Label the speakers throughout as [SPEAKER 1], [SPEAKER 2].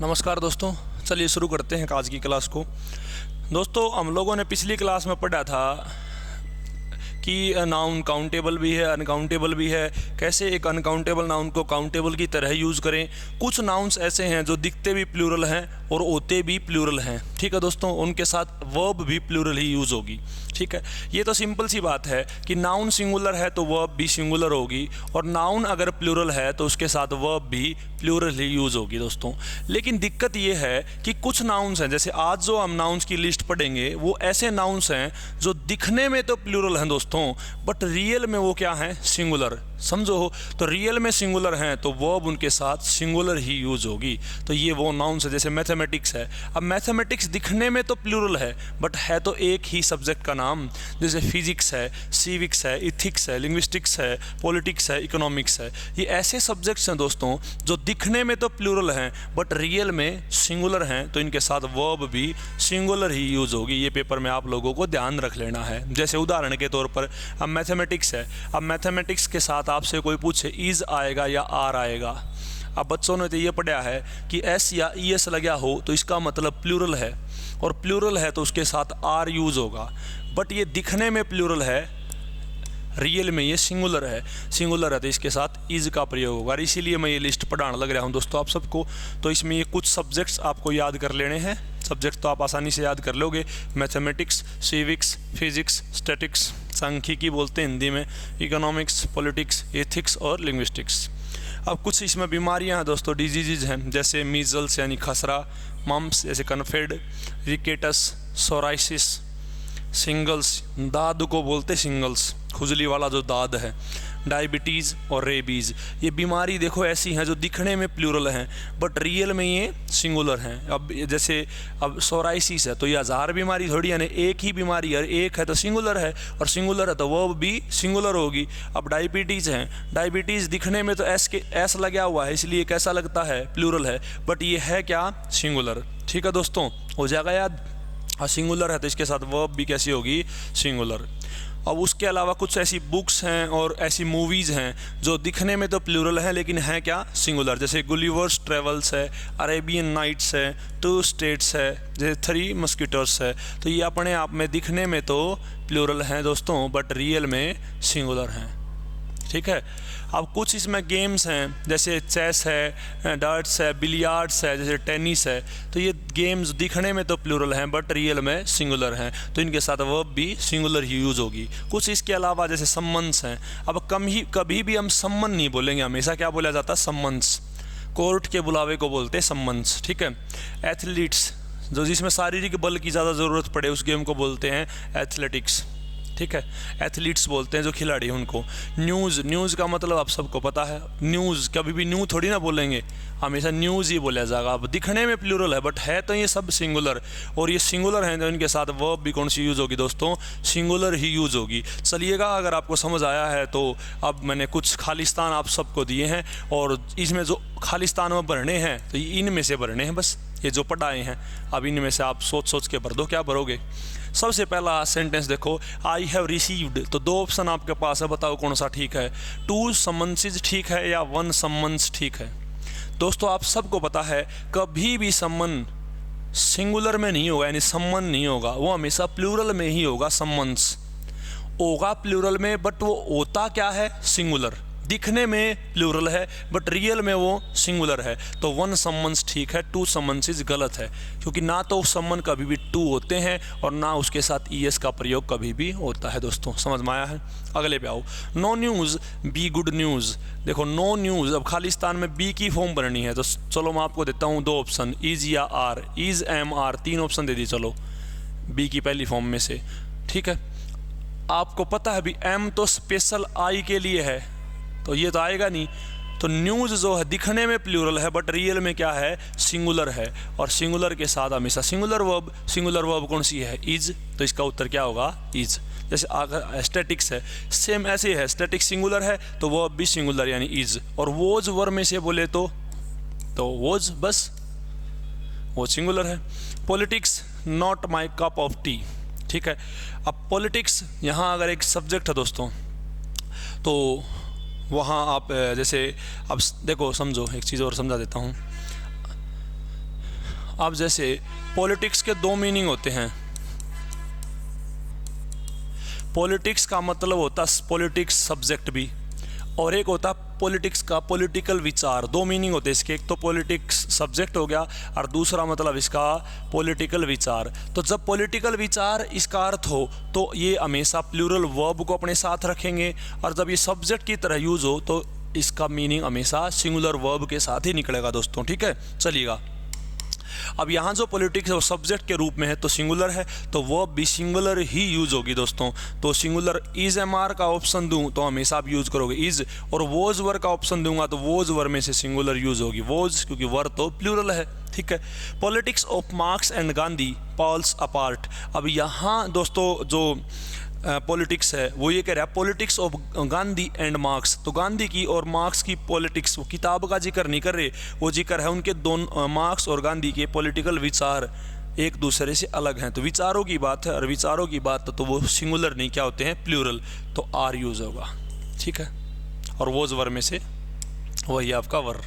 [SPEAKER 1] नमस्कार दोस्तों, चलिए शुरू करते हैं आज की क्लास को। दोस्तों, हम लोगों ने पिछली क्लास में पढ़ा था कि नाउन काउंटेबल भी है, अनकाउंटेबल भी है। कैसे एक अनकाउंटेबल नाउन को काउंटेबल की तरह यूज़ करें। कुछ नाउन्स ऐसे हैं जो दिखते भी प्लूरल हैं और होते भी प्लूरल हैं। ठीक है दोस्तों, उनके साथ वर्ब भी प्लूरल ही यूज़ होगी। ठीक है, ये तो सिंपल सी बात है कि नाउन सिंगुलर है तो वर्ब भी सिंगुलर होगी, और नाउन अगर प्लूरल है तो उसके साथ वर्ब भी प्लूरल ही यूज़ होगी दोस्तों। लेकिन दिक्कत ये है कि कुछ नाउन्स हैं, जैसे आज जो हम नाउन्स की लिस्ट पढ़ेंगे वो ऐसे नाउन्स हैं जो दिखने में तो प्लूरल हैं दोस्तों, बट रियल में वो क्या हैं, सिंगुलर। समझो, तो रियल में सिंगुलर हैं तो वर्ब उनके साथ सिंगुलर ही यूज़ होगी। तो ये वो नाउन्स है, जैसे मैथमेटिक्स है। अब मैथमेटिक्स दिखने में तो प्लूरल है बट है तो एक ही सब्जेक्ट का नाम, जैसे फिजिक्स है, सिविक्स है, इथिक्स है, लिंग्विस्टिक्स है, पॉलिटिक्स है, इकोनॉमिक्स है। ये ऐसे सब्जेक्ट्स हैं दोस्तों जो दिखने में तो प्लूरल हैं बट रियल में सिंगुलर हैं, तो इनके साथ वर्ब भी सिंगुलर ही यूज़ होगी। ये पेपर में आप लोगों को ध्यान रख लेना है। जैसे उदाहरण के तौर पर अब मैथमेटिक्स है, अब मैथमेटिक्स के साथ आपसे कोई पूछे इज आएगा या आर आएगा। अब बच्चों ने तो ये पढ़ा है कि एस या ई एस लगा हो तो इसका मतलब प्लूरल है, और प्लूरल है तो उसके साथ आर यूज़ होगा। बट ये दिखने में प्लूरल है, रियल में ये सिंगुलर है। सिंगुलर है तो इसके साथ इज का प्रयोग होगा। और इसीलिए मैं ये लिस्ट पढ़ाने लग रहा हूँ दोस्तों आप सबको। तो इसमें ये कुछ सब्जेक्ट्स आपको याद कर लेने हैं। सब्जेक्ट तो आप आसानी से याद कर लोगे, मैथमेटिक्स, सिविक्स, फिजिक्स, स्टैटिक्स, सांख्यिकी बोलते हैं हिंदी में, इकोनॉमिक्स, पॉलिटिक्स, एथिक्स और लिंग्विस्टिक्स। अब कुछ इसमें बीमारियां हैं दोस्तों, डिजीज़ हैं, जैसे मीजल्स यानी खसरा, मम्स जैसे कन्फेड, रिकेटस, सोराइसिस, सिंगल्स, दाद को बोलते सिंगल्स, खुजली वाला जो दाद है, डायबिटीज़ और रेबीज़। ये बीमारी देखो ऐसी हैं जो दिखने में प्लूरल हैं बट रियल में ये सिंगुलर हैं। अब जैसे अब सोराइसिस है तो ये 1000 बीमारी थोड़ी, यानी एक ही बीमारी है, एक है तो सिंगुलर है, और सिंगुलर है तो वर्ब भी सिंगुलर होगी। अब डायबिटीज़ हैं, डायबिटीज़ दिखने में तो एस लगा हुआ है इसलिए कैसा लगता है, प्लूरल है, बट ये है क्या, सिंगुलर। ठीक है दोस्तों, हो जाएगा याद। सिंगुलर है तो इसके साथ वर्ब भी कैसी होगी, सिंगुलर। अब उसके अलावा कुछ ऐसी बुक्स हैं और ऐसी मूवीज़ हैं जो दिखने में तो प्लूरल है लेकिन हैं क्या, सिंगुलर। जैसे गुलिवर्स ट्रेवल्स है, अरेबियन नाइट्स है, 2 स्टेट्स है, जैसे 3 मस्कीटोस है। तो ये अपने आप में दिखने में तो प्लूरल हैं दोस्तों बट रियल में सिंगुलर हैं। ठीक है, अब कुछ इसमें गेम्स हैं, जैसे चेस है, डार्ट्स है, बिलियार्ड्स है, जैसे टेनिस है। तो ये गेम्स दिखने में तो प्लूरल हैं बट रियल में सिंगुलर हैं, तो इनके साथ वर्ब भी सिंगुलर ही यूज़ होगी। कुछ इसके अलावा जैसे सम्मन्स हैं। अब कभी भी हम सम्मन नहीं बोलेंगे, हमेशा क्या बोला जाता है, सम्मन्स। कोर्ट के बुलावे को बोलते हैं सम्मन्स। ठीक है, एथलीट्स, जो जिसमें शारीरिक बल की ज़्यादा ज़रूरत पड़े उस गेम को बोलते हैं एथलेटिक्स। ठीक है, एथलीट्स बोलते हैं जो खिलाड़ी हैं उनको। न्यूज़ का मतलब आप सबको पता है, न्यूज़ कभी भी न्यू थोड़ी ना बोलेंगे, हमेशा न्यूज़ ही बोला जाएगा। अब दिखने में प्लूरल है बट है तो ये सब सिंगुलर, और ये सिंगुलर हैं तो इनके साथ वर्ब भी कौन सी यूज़ होगी दोस्तों, सिंगुलर ही यूज़ होगी। चलिएगा, अगर आपको समझ आया है तो अब मैंने कुछ खालिस्तान आप सबको दिए हैं, और इसमें जो खालिस्तान में भरने हैं तो इनमें से भरने हैं, बस ये जो पढ़ाए हैं। अब इनमें से आप सोच के भर दो, क्या भरोगे। सबसे पहला सेंटेंस देखो, आई हैव रिसीव्ड, तो 2 ऑप्शन आपके पास है, बताओ कौन सा ठीक है। 2 समन्स ठीक है या 1 समन्स ठीक है। दोस्तों आप सबको पता है कभी भी सम्मन सिंगुलर में नहीं होगा, यानी सम्मन नहीं होगा, वो हमेशा प्लूरल में ही होगा। सम्मन्स होगा प्लूरल में बट वो होता क्या है, सिंगुलर। दिखने में प्लूरल है बट रियल में वो सिंगुलर है। तो 1 सम्मन्स ठीक है, 2 समन्स गलत है, क्योंकि ना तो सम्मन कभी भी 2 होते हैं और ना उसके साथ ईएस का प्रयोग कभी भी होता है। दोस्तों समझ में आया है। अगले पे आओ, no news be good news. देखो नो न्यूज़, अब खालिस्तान में बी की फॉर्म भरनी है तो चलो मैं आपको देता हूँ 2 ऑप्शन, इज या are. Is am are 3 option दे दी, चलो बी की पहली फॉर्म में से। ठीक है, आपको पता है भी एम तो स्पेशल आई के लिए है तो ये तो आएगा नहीं। तो न्यूज़ जो है दिखने में प्लूरल है बट रियल में क्या है, सिंगुलर है, और सिंगुलर के साथ हमेशा सिंगुलर वर्ब कौन सी है, इज। तो इसका उत्तर क्या होगा, इज। जैसे अगर स्टैटिक्स है, सेम ऐसे है, स्टैटिक सिंगुलर है तो वर्ब भी सिंगुलर यानी इज। और वोज वर्ब में से बोले तो वोज, बस वो सिंगुलर है। Politics not my cup of T. ठीक है, अब पॉलिटिक्स यहाँ अगर एक सब्जेक्ट है दोस्तों तो वहाँ आप जैसे अब देखो समझो, एक चीज़ और समझा देता हूँ। अब जैसे पॉलिटिक्स के दो मीनिंग होते हैं। पॉलिटिक्स का मतलब होता पॉलिटिक्स सब्जेक्ट भी, और एक होता पॉलिटिक्स का पॉलिटिकल विचार। दो मीनिंग होते हैं इसके, एक तो पॉलिटिक्स सब्जेक्ट हो गया और दूसरा मतलब इसका पॉलिटिकल विचार। तो जब पॉलिटिकल विचार इसका अर्थ हो तो ये हमेशा प्लूरल वर्ब को अपने साथ रखेंगे, और जब ये सब्जेक्ट की तरह यूज हो तो इसका मीनिंग हमेशा सिंगुलर वर्ब के साथ ही निकलेगा दोस्तों। ठीक है, चलिएगा। अब यहाँ जो पॉलिटिक्स है वो सब्जेक्ट के रूप में है तो सिंगुलर है, तो वर्ब भी सिंगुलर ही यूज होगी दोस्तों। तो सिंगुलर इज एमआर का ऑप्शन दूं तो हमेशा आप यूज करोगे इज, और वोज वर का ऑप्शन दूंगा तो वोज वर में से सिंगुलर यूज होगी वोज, क्योंकि वर तो प्लूरल है। ठीक है, politics of Marx and Gandhi poles apart. अब यहाँ दोस्तों जो पॉलिटिक्स है वो ये कह रहा है politics of Gandhi and marks. तो गांधी की और मार्क्स की पॉलिटिक्स, वो किताब का जिक्र नहीं कर रहे, वो जिक्र है उनके दोनों मार्क्स और गांधी के पॉलिटिकल विचार एक दूसरे से अलग हैं। तो विचारों की बात है, और विचारों की बात तो वो सिंगुलर नहीं क्या होते हैं, प्लूरल, तो आर यूज होगा। ठीक है, और वोज वर में से वही आपका वर।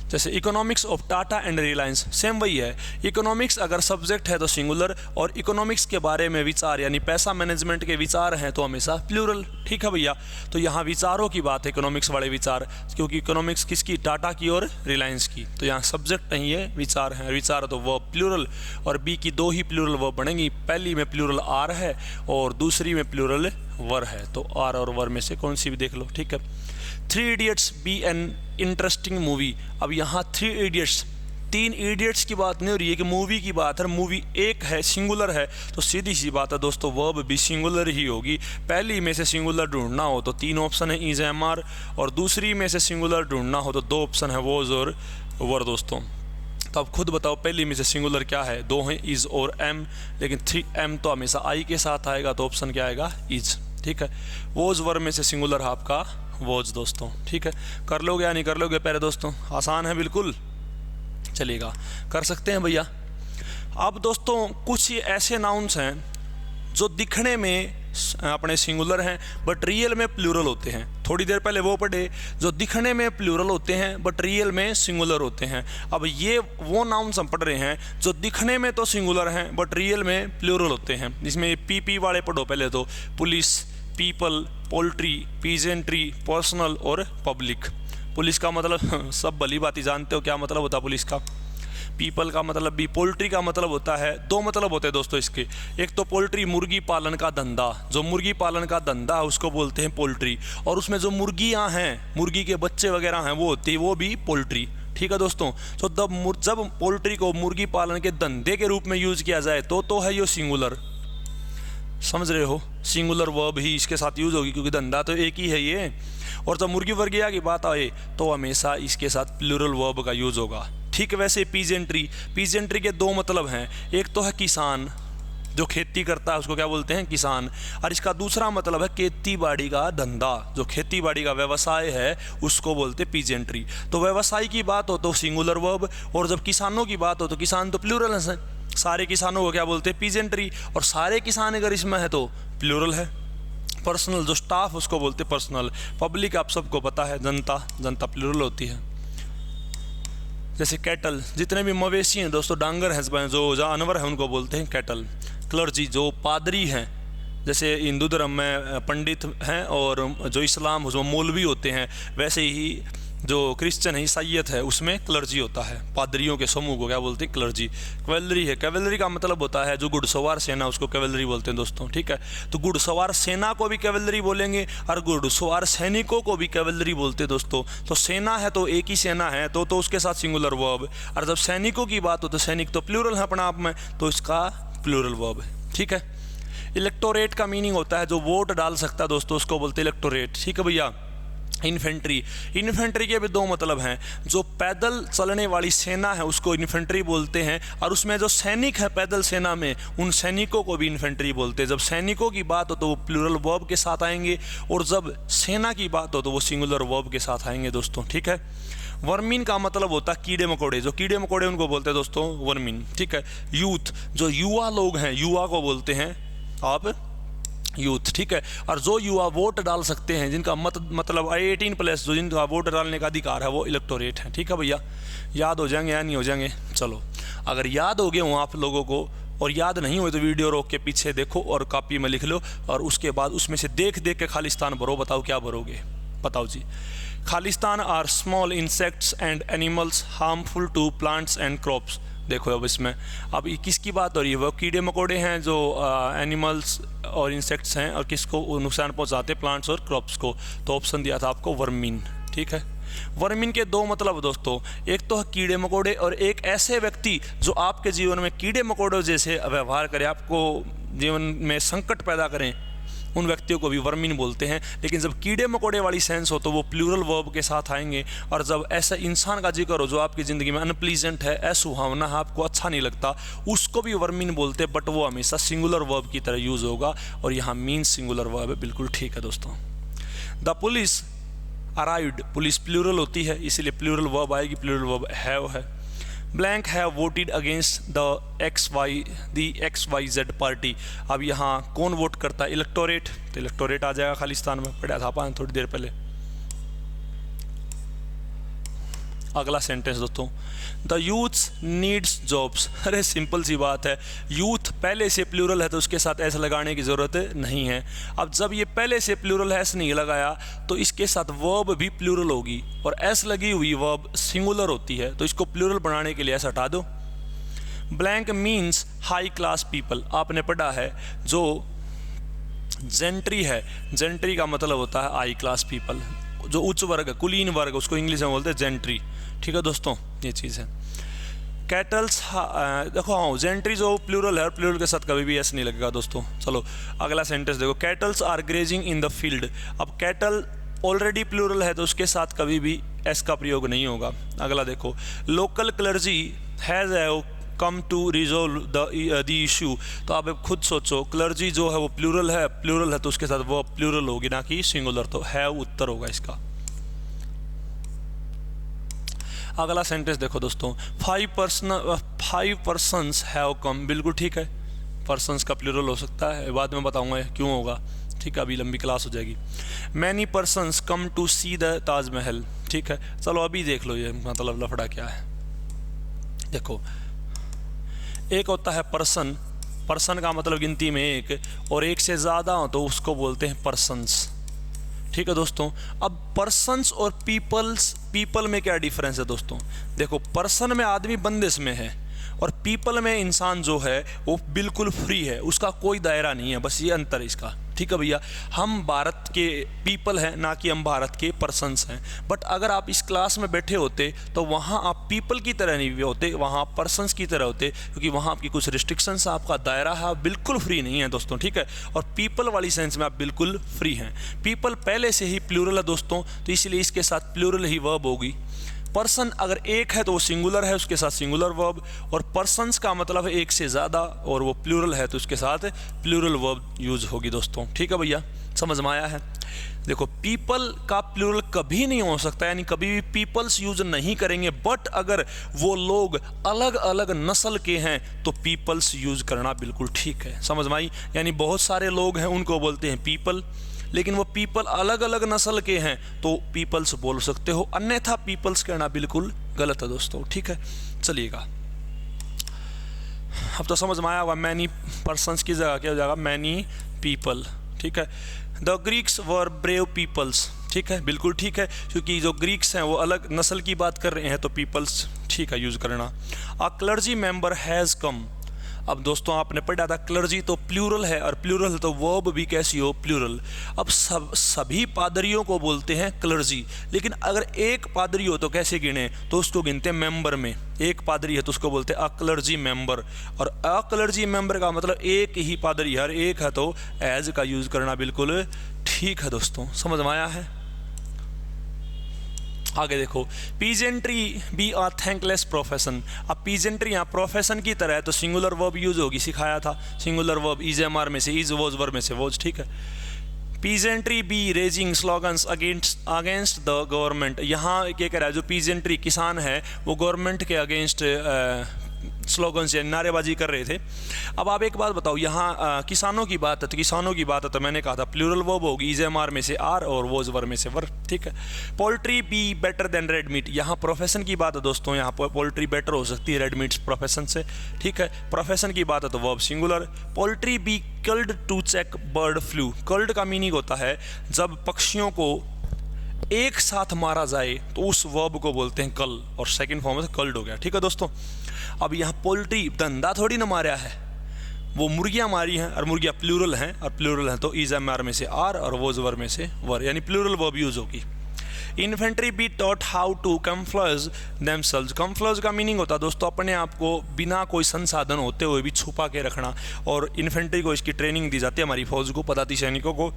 [SPEAKER 1] जैसे economics of Tata and Reliance, same वही है। इकोनॉमिक्स अगर सब्जेक्ट है तो सिंगुलर, और इकोनॉमिक्स के बारे में विचार यानी पैसा मैनेजमेंट के विचार हैं तो हमेशा प्लूरल। ठीक है भैया, तो यहाँ विचारों की बात है, इकोनॉमिक्स वाले विचार, क्योंकि इकोनॉमिक्स किसकी, टाटा की और रिलायंस की। तो यहाँ सब्जेक्ट नहीं है, विचार हैं, विचार तो वर्ब प्लूरल, और बी की दो ही प्लूरल वर्ब बनेंगी, पहली में प्लूरल आर है और दूसरी में प्लूरल वर है। तो आर और वर में से कौन सी भी देख लो। ठीक है, Three Idiots be an interesting movie. अब यहाँ थ्री इडियट्स, तीन इडियट्स की बात नहीं हो रही है कि मूवी की बात है, मूवी एक है, सिंगुलर है, तो सीधी सी बात है दोस्तों वर्ब भी सिंगुलर ही होगी। पहली में से सिंगुलर ढूंढना हो तो तीन ऑप्शन है इज एम आर, और दूसरी में से सिंगुलर ढूंढना हो तो दो ऑप्शन है वोज और वर दोस्तों। तो अब खुद बताओ पहली में से सिंगुलर क्या है, दो हैं इज और एम, लेकिन थ्री एम तो हमेशा आई के साथ आएगा, तो ऑप्शन क्या आएगा, इज। ठीक है, वोज वर में से सिंगुलर है आपका वोज दोस्तों। ठीक है, कर लोगे या नहीं कर लोगे प्यारे दोस्तों, आसान है बिल्कुल, चलिएगा, कर सकते हैं भैया। अब दोस्तों कुछ ऐसे नाउन्स हैं जो दिखने में अपने सिंगुलर हैं बट रियल में प्लूरल होते हैं। थोड़ी देर पहले वो पढ़े, जो दिखने में प्लूरल होते हैं बट रियल में सिंगुलर होते हैं। अब ये वो नाउन्स हम पढ़ रहे हैं जो दिखने में तो सिंगुलर हैं बट रियल में प्लूरल होते हैं। इसमें पी वाले पढ़ो पहले तो, police, people, poultry, peasantry, personal और पब्लिक। पुलिस का मतलब सब भली बात ही जानते हो क्या मतलब होता है पुलिस का। पीपल का मतलब भी, पोल्ट्री का मतलब होता है, दो मतलब होते हैं दोस्तों इसके, एक तो पोल्ट्री मुर्गी पालन का धंधा, जो मुर्गी पालन का धंधा है उसको बोलते हैं पोल्ट्री, और उसमें जो मुर्गियां हैं, मुर्गी के बच्चे वगैरह हैं वो होती है, वो भी पोल्ट्री। ठीक है दोस्तों, तो जब पोल्ट्री को मुर्गी पालन के धंधे के रूप में यूज किया जाए तो है ये सिंगुलर, समझ रहे हो, सिंगुलर वर्ब ही इसके साथ यूज होगी क्योंकि धंधा तो एक ही है ये। और जब मुर्गी वर्गिया की बात आए तो हमेशा इसके साथ प्लूरल वर्ब का यूज होगा। ठीक है, वैसे पीजेंट्री के दो मतलब हैं, एक तो है किसान, जो खेती करता है उसको क्या बोलते हैं, किसान, और इसका दूसरा मतलब है खेती बाड़ी का धंधा, जो खेती बाड़ी का व्यवसाय है उसको बोलते हैं पीजेंट्री। तो व्यवसाय की बात हो तो सिंगुलर वर्ब, और जब किसानों की बात हो तो किसान तो प्लूरल है, सारे किसानों को क्या बोलते हैं, पीजेंट्री, और सारे किसान अगर इसमें है तो प्लूरल है। पर्सनल, जो स्टाफ उसको बोलते हैं पर्सनल। पब्लिक आप सबको पता है, जनता प्लूरल होती है। जैसे कैटल, जितने भी मवेशी हैं दोस्तों, डांगर हैं, जो जानवर हैं उनको बोलते हैं कैटल। क्लर्जी, जो पादरी हैं, जैसे हिंदू धर्म में पंडित हैं और जो इस्लाम उसमें मौलवी होते हैं, वैसे ही जो क्रिश्चियन है, ईसाईयत है, उसमें क्लर्जी होता है। पादरियों के समूह को क्या बोलते हैं, क्लर्जी। कैवेलरी है, कैवेलरी का मतलब होता है जो घुड़सवार सेना, उसको कैवेलरी बोलते हैं दोस्तों। ठीक है, तो घुड़सवार सेना को भी कैवेलरी बोलेंगे और घुड़सवार सैनिकों को भी कैवेलरी बोलते हैं दोस्तों। तो सेना है तो एक ही सेना है तो उसके साथ सिंगुलर वर्ब, और जब सैनिकों की बात हो तो सैनिक तो प्लूरल है अपना आप में, तो इसका प्लूरल वर्ब है। ठीक है, इलेक्टोरेट का मीनिंग होता है जो वोट डाल सकता है दोस्तों, उसको बोलते हैं इलेक्टोरेट। ठीक है भैया, इन्फेंट्री के भी दो मतलब हैं, जो पैदल चलने वाली सेना है उसको इन्फेंट्री बोलते हैं, और उसमें जो सैनिक है पैदल सेना में उन सैनिकों को भी इन्फेंट्री बोलते हैं। जब सैनिकों की बात हो तो वो प्लूरल वर्ब के साथ आएंगे, और जब सेना की बात हो तो वो सिंगुलर वर्ब के साथ आएंगे दोस्तों। ठीक है, वर्मीन का मतलब होता है कीड़े मकोड़े, जो कीड़े मकोड़े उनको बोलते हैं दोस्तों वर्मीन। ठीक है, यूथ, जो युवा लोग हैं, युवा को बोलते हैं आप यूथ। ठीक है, और जो युवा वोट डाल सकते हैं, जिनका मतलब 18+, जो जिनका वोट डालने का अधिकार है, वो इलेक्टोरेट है। ठीक है भैया, याद हो जाएंगे या नहीं हो जाएंगे, चलो अगर याद हो गए हो आप लोगों को और याद नहीं हुए तो वीडियो रोक के पीछे देखो और कॉपी में लिख लो और उसके बाद उसमें से देख देख के खालिस्तान भरो। बताओ क्या भरोगे? बताओ जी। Khalistan are small insects and animals harmful to plants and crops. देखो अब इसमें अब ये किसकी बात हो रही है? वो कीड़े मकोड़े हैं जो एनिमल्स और इंसेक्ट्स हैं और किसको नुकसान पहुंचाते? प्लांट्स और क्रॉप्स को। तो ऑप्शन दिया था आपको वर्मीन। ठीक है, वर्मीन के दो मतलब दोस्तों, एक तो है कीड़े मकोड़े और एक ऐसे व्यक्ति जो आपके जीवन में कीड़े मकोड़ों जैसे व्यवहार करें, आपको जीवन में संकट पैदा करें, उन व्यक्तियों को भी वर्मीन बोलते हैं। लेकिन जब कीड़े मकोड़े वाली सेंस हो तो वो प्लूरल वर्ब के साथ आएंगे। और जब ऐसा इंसान का जिक्र हो जो आपकी ज़िंदगी में अनप्लीजेंट है, असुहावना है, आपको अच्छा नहीं लगता, उसको भी वर्मीन बोलते हैं, बट वो हमेशा सिंगुलर वर्ब की तरह यूज़ होगा और यहाँ मीन सिंगुलर वर्ब है। बिल्कुल ठीक है दोस्तों। The police arrived, police plural होती है इसलिए प्लूरल वर्ब आएगी, प्लूरल वर्ब हैव है। Blank have voted against the XYZ party. अब यहाँ कौन वोट करता है? इलेक्टोरेट। तो इलेक्टोरेट आ जाएगा खालिस्तान में, पढ़ा था अपन थोड़ी देर पहले। अगला सेंटेंस दोस्तों, द यूथ्स नीड्स जॉब्स। अरे सिंपल सी बात है, यूथ पहले से प्लूरल है तो उसके साथ एस लगाने की ज़रूरत नहीं है। अब जब ये पहले से प्लूरल एस नहीं लगाया तो इसके साथ वर्ब भी प्लूरल होगी और एस लगी हुई वर्ब सिंगुलर होती है, तो इसको प्लूरल बनाने के लिए एस हटा दो। Blank means high class people. आपने पढ़ा है जो जेंट्री है, जेंट्री का मतलब होता है हाई क्लास पीपल, जो उच्च वर्ग है, कुलीन वर्ग, उसको इंग्लिश में बोलते हैं जेंट्री। ठीक है दोस्तों, ये चीज़ है। कैटल्स, देखो हाँ, जेंट्री जो प्लूरल है, प्लूरल के साथ कभी भी एस नहीं लगेगा दोस्तों। चलो अगला सेंटेंस देखो, cattles are grazing in the field. अब कैटल ऑलरेडी प्लूरल है तो उसके साथ कभी भी एस का प्रयोग नहीं होगा। अगला देखो, local clergy has come to resolve the issue. तो आप खुद सोचो, क्लर्जी जो है वो प्लूरल है तो उसके साथ वो प्लूरल होगी ना कि सिंगुलर, तो है उत्तर होगा इसका। अगला सेंटेंस देखो दोस्तों, 5 पर्सन्स हैव कम। बिल्कुल ठीक है, पर्सन्स का प्लूरल हो सकता है, बाद में बताऊंगा क्यों होगा। ठीक है, अभी लंबी क्लास हो जाएगी। Many persons come to see the Taj Mahal. ठीक है, चलो अभी देख लो ये मतलब लफड़ा क्या है। देखो, एक होता है पर्सन, पर्सन का मतलब गिनती में एक, और एक से ज़्यादा हो तो उसको बोलते हैं पर्सन्स। ठीक है दोस्तों, अब पर्सन्स और पीपल में क्या डिफरेंस है दोस्तों? देखो, पर्सन में आदमी बंदिश में है और पीपल में इंसान जो है वो बिल्कुल फ्री है, उसका कोई दायरा नहीं है, बस ये अंतर है इसका। ठीक है भैया, हम भारत के पीपल हैं ना कि हम भारत के पर्सन्स हैं। बट अगर आप इस क्लास में बैठे होते तो वहाँ आप पीपल की तरह नहीं होते, वहाँ आप पर्सन्स की तरह होते, क्योंकि वहाँ आपकी कुछ रिस्ट्रिक्शंस, आपका दायरा है, आप बिल्कुल फ्री नहीं है दोस्तों। ठीक है, और पीपल वाली सेंस में आप बिल्कुल फ्री हैं। पीपल पहले से ही प्लूरल है दोस्तों, तो इसलिए इसके साथ प्लूरल ही वर्ब होगी। पर्सन अगर एक है तो वो सिंगुलर है, उसके साथ सिंगुलर वर्ब, और पर्सन्स का मतलब है एक से ज़्यादा और वो प्लूरल है तो उसके साथ प्लूरल वर्ब यूज होगी दोस्तों। ठीक है भैया, समझ में आया है? देखो, पीपल का प्लूरल कभी नहीं हो सकता, यानी कभी भी पीपल्स यूज नहीं करेंगे, बट अगर वो लोग अलग अलग नस्ल के हैं तो पीपल्स यूज करना बिल्कुल ठीक है। समझ में आई? यानी बहुत सारे लोग हैं उनको बोलते हैं पीपल, लेकिन वो पीपल अलग अलग नस्ल के हैं तो पीपल्स बोल सकते हो, अन्यथा पीपल्स कहना बिल्कुल गलत है दोस्तों। ठीक है, चलिएगा, अब तो समझ में आया होगा, मैनी पर्सन्स की जगह क्या हो जाएगा? Many people. ठीक है, the Greeks were brave peoples. ठीक है, बिल्कुल ठीक है, क्योंकि जो ग्रीक्स हैं वो अलग नस्ल की बात कर रहे हैं तो पीपल्स ठीक है यूज़ करना। अ क्लर्जी मेंबर हैज़ कम। अब दोस्तों आपने पढ़ा था क्लर्जी तो प्लूरल है, और प्लूरल तो वर्ब भी कैसी हो? प्लूरल। अब सभी पादरियों को बोलते हैं क्लर्जी, लेकिन अगर एक पादरी हो तो कैसे गिने? तो उसको गिनते हैं मेंबर में। एक पादरी है तो उसको बोलते हैं अ क्लर्जी मेंबर, और अ क्लर्जी मेंबर का मतलब एक ही पादरी, हर एक है तो एज का यूज करना बिल्कुल ठीक है दोस्तों। समझ में आया है? आगे देखो, peasantry be a thankless profession. अब पीजेंट्री यहाँ प्रोफेशन की तरह है तो सिंगुलर वर्ब यूज होगी, सिखाया था सिंगुलर वर्ब इज एमआर में से, इज वॉज वर्ब में से वॉज। ठीक है, peasantry be raising slogans against the government. यहाँ क्या कह रहा है? जो पीजेंट्री किसान है वो गवर्नमेंट के अगेंस्ट स्लोगन से नारेबाजी कर रहे थे। अब आप एक बात बताओ, यहाँ किसानों की बात है तो किसानों की बात है तो मैंने कहा था प्लूरल वर्ब होगी, इज एम आर में से आर और वोज वर में से वर, ठीक है। Poultry be better than red meat, यहाँ प्रोफेशन की बात है दोस्तों, यहाँ पर पोल्ट्री बेटर हो सकती है रेड मीट प्रोफेशन से, ठीक है। प्रोफेशन की बात है तो verb singular. Poultry be culled to check bird flu, culled का मीनिंग होता है जब पक्षियों को एक साथ मारा जाए तो उस वर्ब को बोलते हैं कल, और सेकंड फॉर्म में कल्ड हो गया, ठीक है दोस्तों। अब यहाँ पोल्ट्री धंधा थोड़ी ना मारा है, वो मुर्गियाँ मारी हैं और मुर्गियाँ प्लूरल हैं, और प्लूरल हैं तो इज एम आर में से आर और वोज वर में से वर, यानी प्लूरल वर्ब यूज होगी। Infantry be taught how to camouflage themselves, camouflage का मीनिंग होता है दोस्तों अपने आप को बिना कोई संसाधन होते हुए भी छुपा के रखना, और इन्फेंट्री को इसकी ट्रेनिंग दी जाती है हमारी फौज को, पदाती सैनिकों को।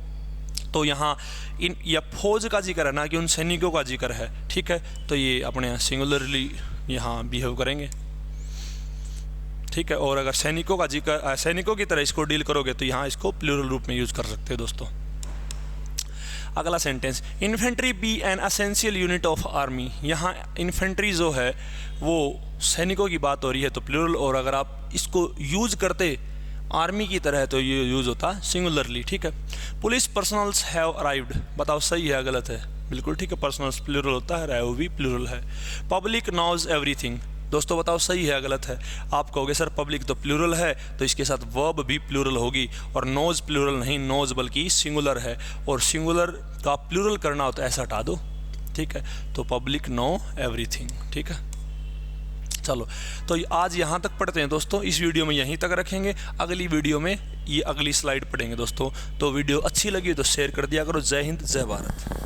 [SPEAKER 1] तो यहाँ इन या फौज का जिक्र है ना कि उन सैनिकों का जिक्र है, ठीक है। तो ये अपने सिंगुलरली यहाँ बिहेव करेंगे, ठीक है। और अगर सैनिकों का जिक्र सैनिकों की तरह इसको डील करोगे तो यहाँ इसको प्लूरल रूप में यूज कर सकते हो दोस्तों। अगला sentence, infantry be an essential unit of army, यहाँ इन्फेंट्री जो है वो सैनिकों की बात हो रही है तो प्लूरल, और अगर आप इसको यूज करते आर्मी की तरह है तो ये यूज होता सिंगुलरली, ठीक है। पुलिस पर्सनल्स हैव अराइव्ड, बताओ सही है गलत है? बिल्कुल ठीक है, पर्सनल्स प्लूरल होता है, अराइव भी प्लूरल है। पब्लिक नोज एवरीथिंग, दोस्तों बताओ सही है गलत है? आप कहोगे सर पब्लिक तो प्लूरल है तो इसके साथ वर्ब भी प्लूरल होगी, और नोज प्लूरल नहीं, नोज बल्कि सिंगुलर है, और सिंगुलर का प्लूरल करना हो तो ऐसा हटा दो, ठीक है। तो पब्लिक नो एवरीथिंग, ठीक है। चलो तो आज यहाँ तक पढ़ते हैं दोस्तों, इस वीडियो में यहीं तक रखेंगे, अगली वीडियो में ये अगली स्लाइड पढ़ेंगे दोस्तों। तो वीडियो अच्छी लगी तो शेयर कर दिया करो। जय हिंद, जय भारत।